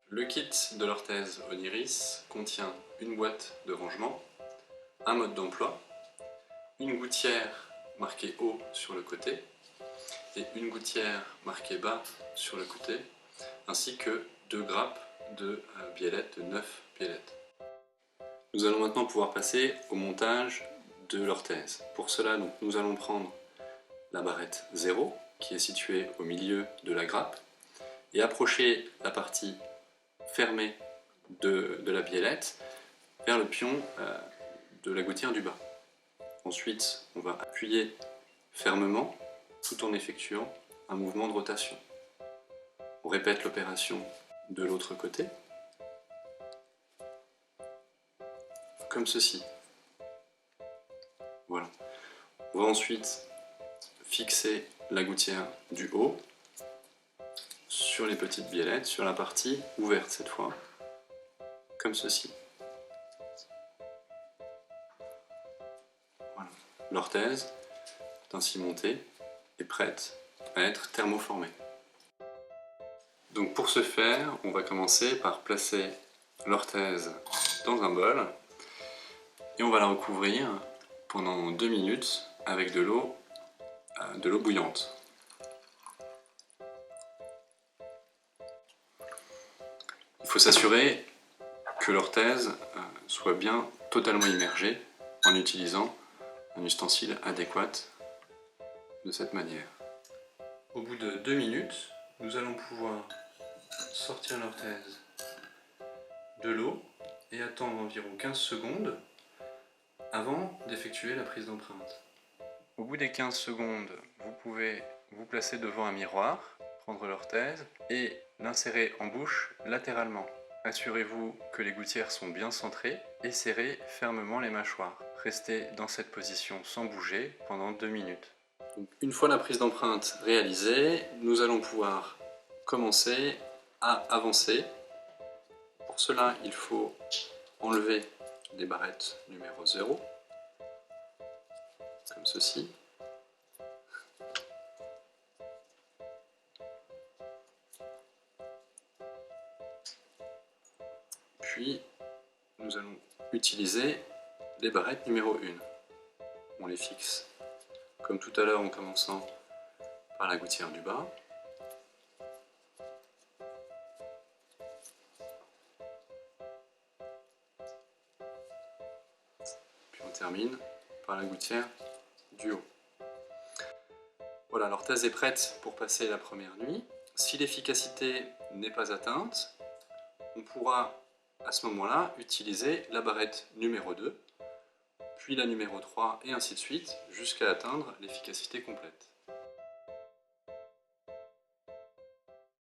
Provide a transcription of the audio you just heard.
Le kit de l'orthèse Oniris contient une boîte de rangement, un mode d'emploi, une gouttière marquée haut sur le côté et une gouttière marquée bas sur le côté, ainsi que 2 grappes de biellettes, de 9 biellettes. Nous allons maintenant pouvoir passer au montage de l'orthèse. Pour cela, nous allons prendre la barrette 0 qui est située au milieu de la grappe et approcher la partie fermée de la biellette vers le pion de la gouttière du bas. Ensuite, on va appuyer fermement tout en effectuant un mouvement de rotation. On répète l'opération de l'autre côté, comme ceci. Voilà. On va ensuite fixer la gouttière du haut sur les petites biellettes, sur la partie ouverte cette fois, comme ceci. Voilà. L'orthèse est ainsi montée et prête à être thermoformée. Donc pour ce faire, on va commencer par placer l'orthèse dans un bol et on va la recouvrir pendant 2 minutes avec de l'eau bouillante. Il faut s'assurer que l'orthèse soit bien totalement immergée en utilisant un ustensile adéquat de cette manière. Au bout de 2 minutes, nous allons pouvoir sortir l'orthèse de l'eau et attendre environ 15 secondes avant d'effectuer la prise d'empreinte. Au bout des 15 secondes, vous pouvez vous placer devant un miroir, prendre l'orthèse et l'insérer en bouche latéralement. Assurez-vous que les gouttières sont bien centrées et serrez fermement les mâchoires. Restez dans cette position sans bouger pendant 2 minutes. Donc, une fois la prise d'empreinte réalisée, nous allons pouvoir commencer à avancer. Pour cela, il faut enlever les barrettes numéro 0, comme ceci. Puis, nous allons utiliser les barrettes numéro 1. On les fixe comme tout à l'heure en commençant par la gouttière du bas. Puis on termine par la gouttière du haut. Voilà, l'orthèse est prête pour passer la première nuit. Si l'efficacité n'est pas atteinte, on pourra à ce moment-là utiliser la barrette numéro 2, puis la numéro 3 et ainsi de suite jusqu'à atteindre l'efficacité complète.